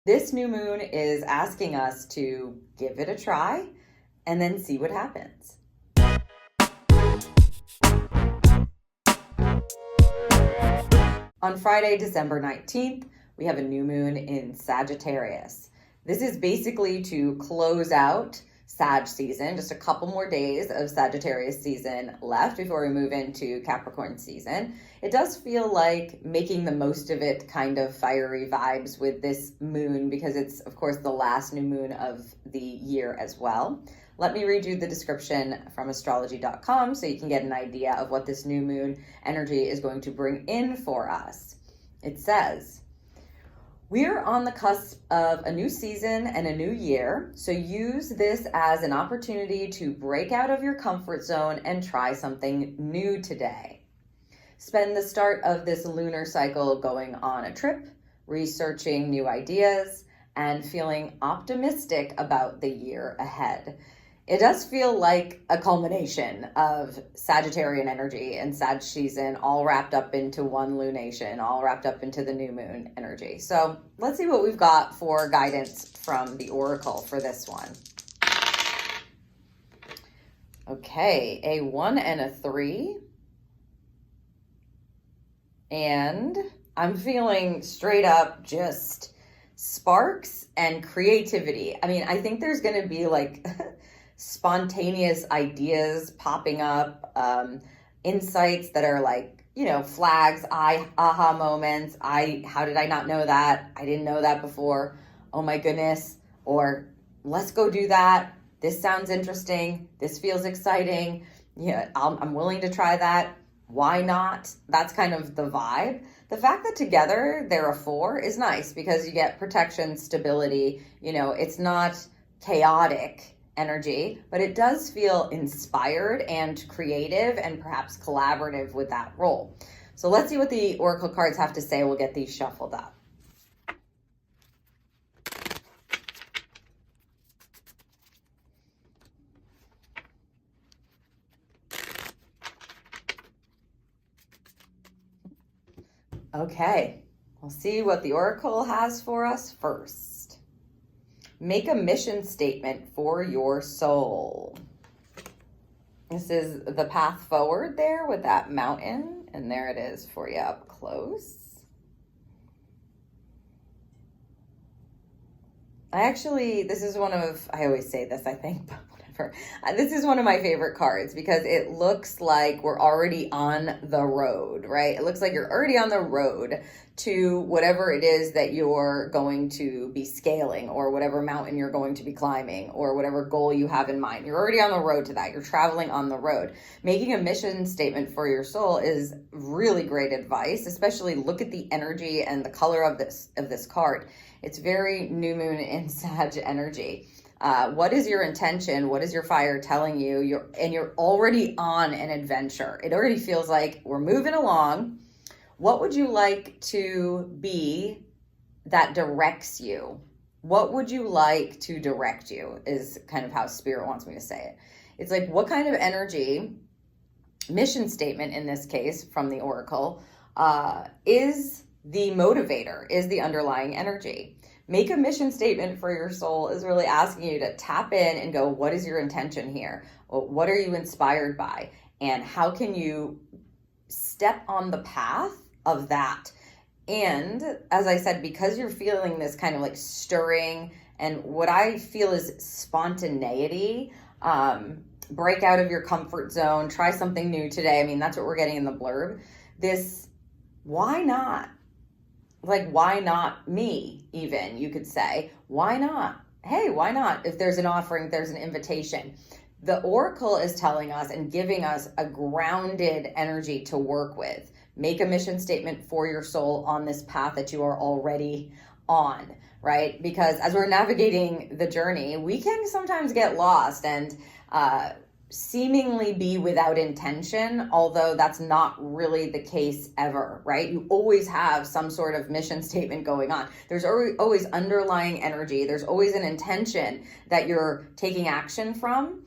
This new moon is asking us to give it a try and then see what happens. On Friday, December 19th, we have a new moon in Sagittarius. This is basically to close out Sag season, just a couple more days of Sagittarius season left before we move into Capricorn season. It does feel like making the most of it, kind of fiery vibes with this moon, because it's, of course, the last new moon of the year as well. Let me read you the description from astrology.com so you can get an idea of what this new moon energy is going to bring in for us. It says, we're on the cusp of a new season and a new year, so use this as an opportunity to break out of your comfort zone and try something new today. Spend the start of this lunar cycle going on a trip, researching new ideas, and feeling optimistic about the year ahead. It does feel like a culmination of Sagittarian energy and Sag season all wrapped up into one lunation, all wrapped up into the new moon energy. So let's see what we've got for guidance from the Oracle for this one. Okay, a 1 and a 3. And I'm feeling straight up just sparks and creativity. I mean, I think there's going to be like spontaneous ideas popping up, insights that are like, flags, aha moments. How did I not know that? I didn't know that before. Oh my goodness. Or let's go do that. This sounds interesting. This feels exciting. Yeah, I'm willing to try that. Why not? That's kind of the vibe. The fact that together they're a 4 is nice because you get protection, stability. It's not chaotic energy, but it does feel inspired and creative and perhaps collaborative with that role. So let's see what the Oracle cards have to say. We'll get these shuffled up. Okay, we'll see what the Oracle has for us first. Make a mission statement for your soul. This is the path forward there with that mountain, and there it is for you up close. This is one of, I always say this, I think, but whatever. This is one of my favorite cards because it looks like we're already on the road, right? It looks like you're already on the road to whatever it is that you're going to be scaling, or whatever mountain you're going to be climbing, or whatever goal you have in mind. You're already on the road to that. You're traveling on the road. Making a mission statement for your soul is really great advice, especially look at the energy and the color of this card. It's very new moon in Sag energy. What is your intention? What is your fire telling you? You're already on an adventure. It already feels like we're moving along. What would you like to be that directs you? What would you like to direct you is kind of how Spirit wants me to say it. It's like, what kind of energy, mission statement in this case from the Oracle, is the motivator, is the underlying energy. Make a mission statement for your soul is really asking you to tap in and go, what is your intention here? What are you inspired by? And how can you step on the path of that? And as I said, because you're feeling this kind of like stirring and what I feel is spontaneity, break out of your comfort zone, try something new today. I mean, that's what we're getting in the blurb. This, why not? Like, why not me, even, you could say. Why not? Hey, why not? If there's an offering, if there's an invitation. The Oracle is telling us and giving us a grounded energy to work with. Make a mission statement for your soul on this path that you are already on, right? Because as we're navigating the journey, we can sometimes get lost and seemingly be without intention, although that's not really the case ever, right? You always have some sort of mission statement going on. There's always underlying energy. There's always an intention that you're taking action from.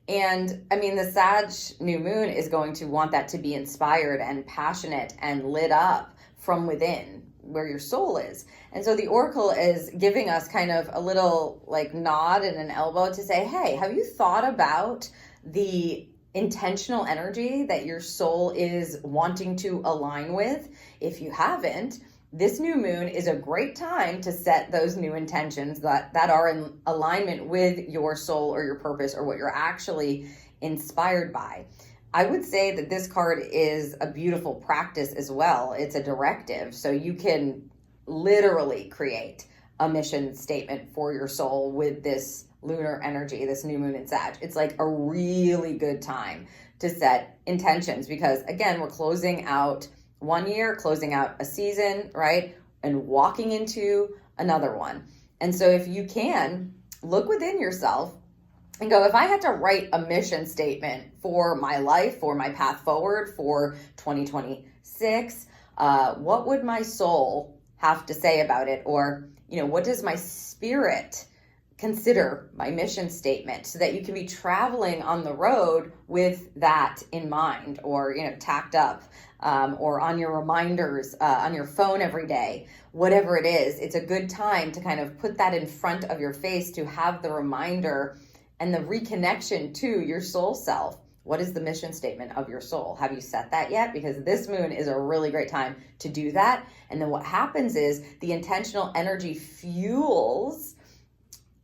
And I mean, the Sag new moon is going to want that to be inspired and passionate and lit up from within, where your soul is. And so the oracle is giving us kind of a little like nod and an elbow to say, hey, have you thought about the intentional energy that your soul is wanting to align with? If you haven't, this new moon is a great time to set those new intentions that are in alignment with your soul or your purpose or what you're actually inspired by. I would say that this card is a beautiful practice as well. It's a directive, so you can literally create a mission statement for your soul with this lunar energy, this new moon in Sag. It's like a really good time to set intentions because, again, we're closing out one year, closing out a season, right? And walking into another one. And so if you can, look within yourself and go, if I had to write a mission statement for my life, for my path forward, for 2026, what would my soul have to say about it? Or, what does my spirit consider my mission statement, so that you can be traveling on the road with that in mind, or tacked up, or on your reminders on your phone every day. Whatever it is, it's a good time to kind of put that in front of your face, to have the reminder and the reconnection to your soul self. What is the mission statement of your soul? Have you set that yet? Because this moon is a really great time to do that. And then what happens is the intentional energy fuels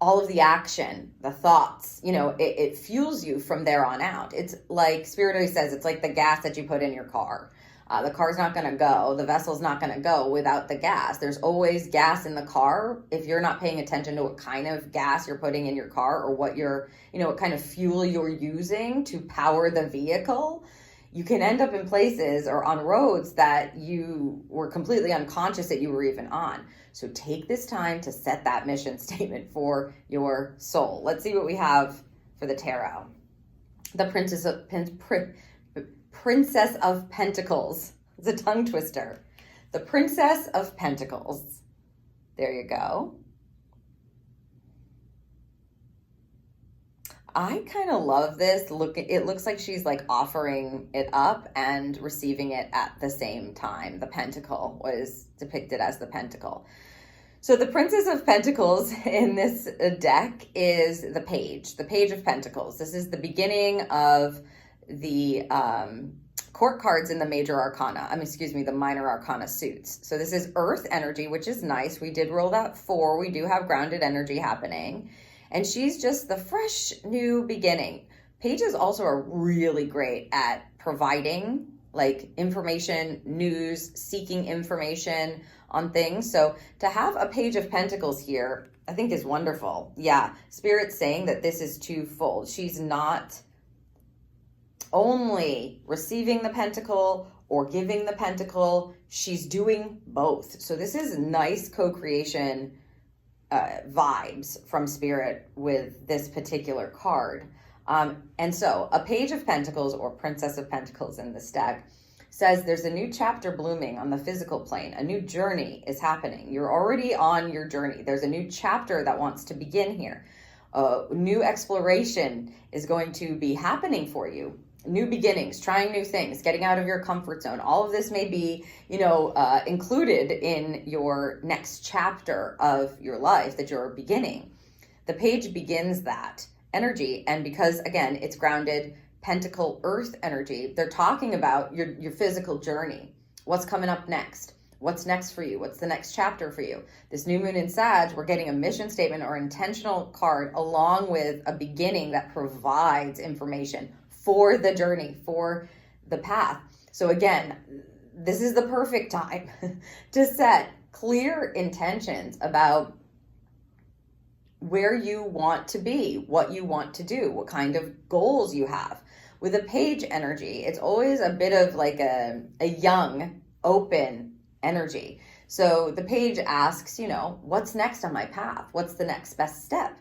all of the action, the thoughts, it fuels you from there on out. It's like Spirit always says, it's like the gas that you put in your car. The car's not going to go, the vessel's not going to go without the gas. There's always gas in the car. If you're not paying attention to what kind of gas you're putting in your car, or what what kind of fuel you're using to power the vehicle, you can end up in places or on roads that you were completely unconscious that you were even on. So take this time to set that mission statement for your soul. Let's see what we have for the tarot. The Princess of Pentacles. It's a tongue twister. The Princess of Pentacles. There you go. I kind of love this. Look, it looks like she's like offering it up and receiving it at the same time. The pentacle was depicted as the pentacle. So the Princess of Pentacles in this deck is the Page of Pentacles. This is the beginning of the court cards in the major arcana. The minor arcana suits. So this is earth energy, which is nice. We did roll that 4. We do have grounded energy happening. And she's just the fresh new beginning. Pages also are really great at providing like information, news, seeking information on things. So to have a Page of Pentacles here, I think is wonderful. Yeah, Spirit's saying that this is twofold. She's not only receiving the pentacle or giving the pentacle, she's doing both. So this is nice co-creation vibes from Spirit with this particular card. And so a Page of Pentacles, or Princess of Pentacles in this deck, says there's a new chapter blooming on the physical plane. A new journey is happening. You're already on your journey. There's a new chapter that wants to begin here. New exploration is going to be happening for you. New beginnings, trying new things, getting out of your comfort zone. All of this may be, included in your next chapter of your life that you're beginning. The page begins that energy. And because, again, it's grounded pentacle earth energy, they're talking about your physical journey. What's coming up next? What's next for you? What's the next chapter for you? This new moon in Sag, we're getting a mission statement or intentional card along with a beginning that provides information for the journey, for the path. So again, this is the perfect time to set clear intentions about where you want to be, what you want to do, what kind of goals you have. With a page energy, it's always a bit of like a young, open energy. So the page asks, what's next on my path? What's the next best step?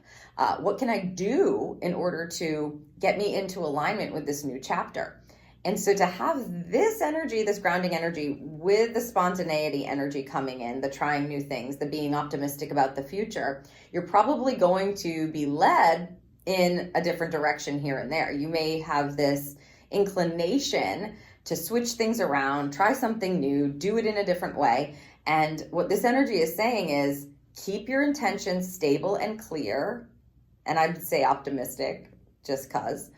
What can I do in order to get me into alignment with this new chapter? And so to have this energy, this grounding energy with the spontaneity energy coming in, the trying new things, the being optimistic about the future, you're probably going to be led in a different direction here and there. You may have this inclination to switch things around, try something new, do it in a different way. And what this energy is saying is keep your intentions stable and clear. And I'd say optimistic, just cause,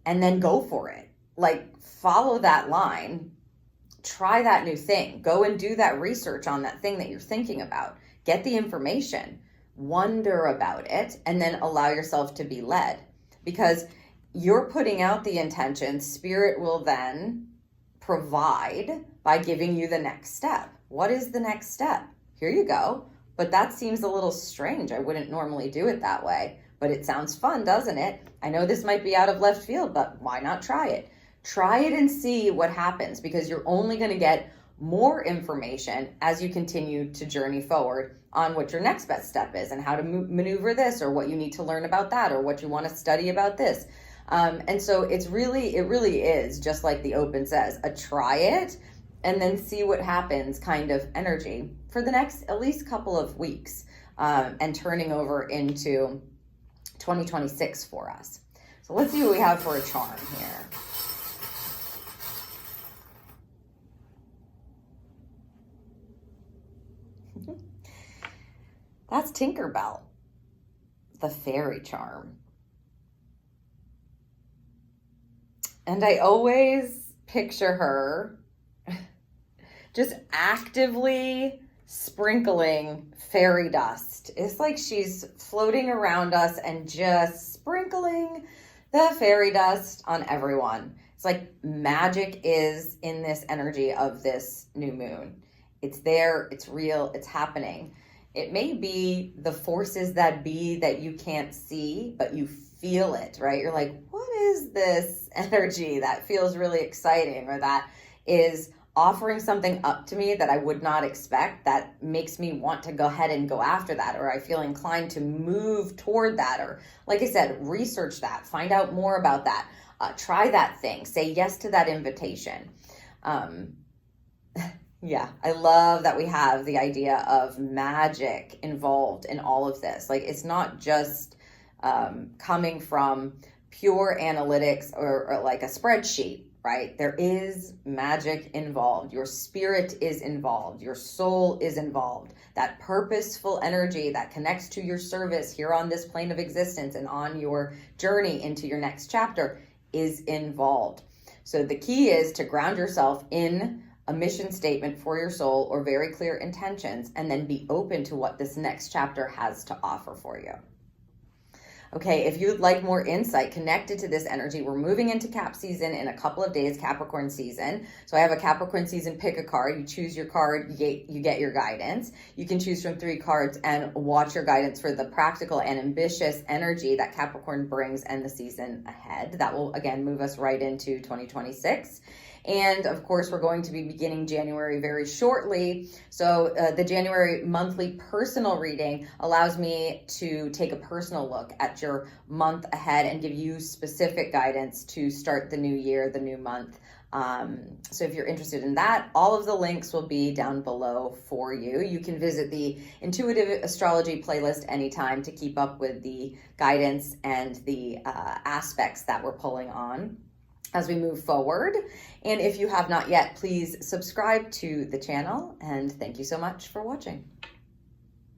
and then go for it. Like, follow that line, try that new thing, go and do that research on that thing that you're thinking about, get the information, wonder about it, and then allow yourself to be led. Because you're putting out the intention, spirit will then provide by giving you the next step. What is the next step? Here you go. But that seems a little strange. I wouldn't normally do it that way, but it sounds fun, doesn't it? I know this might be out of left field, but why not try it? Try it and see what happens, because you're only going to get more information as you continue to journey forward on what your next best step is and how to maneuver this, or what you need to learn about that, or what you want to study about this. And so it really is just like the open says, a try it and then see what happens kind of energy for the next at least couple of weeks, and turning over into 2026 for us. So let's see what we have for a charm here. That's Tinkerbell, the fairy charm. And I always picture her just actively sprinkling fairy dust. It's like she's floating around us and just sprinkling the fairy dust on everyone. It's like magic is in this energy of this new moon. It's there, it's real, it's happening. It may be the forces that be that you can't see, but you feel it, right? You're like, what is this energy that feels really exciting, or that is offering something up to me that I would not expect, that makes me want to go ahead and go after that, or I feel inclined to move toward that, or like I said, research that, find out more about that, try that thing, say yes to that invitation. Yeah, I love that we have the idea of magic involved in all of this. Like, it's not just coming from pure analytics or like a spreadsheet, right? There is magic involved. Your spirit is involved. Your soul is involved. That purposeful energy that connects to your service here on this plane of existence and on your journey into your next chapter is involved. So the key is to ground yourself in a mission statement for your soul, or very clear intentions, and then be open to what this next chapter has to offer for you. Okay, if you'd like more insight connected to this energy, we're moving into Cap season in a couple of days, Capricorn season. So I have a Capricorn season, pick a card. You choose your card, you get your guidance. You can choose from 3 cards and watch your guidance for the practical and ambitious energy that Capricorn brings and the season ahead. That will, again, move us right into 2026. And of course, we're going to be beginning January very shortly. So the January monthly personal reading allows me to take a personal look at your month ahead and give you specific guidance to start the new year, the new month. So if you're interested in that, all of the links will be down below for you. You can visit the Intuitive Astrology playlist anytime to keep up with the guidance and the aspects that we're pulling on as we move forward. And if you have not yet, please subscribe to the channel, and thank you so much for watching.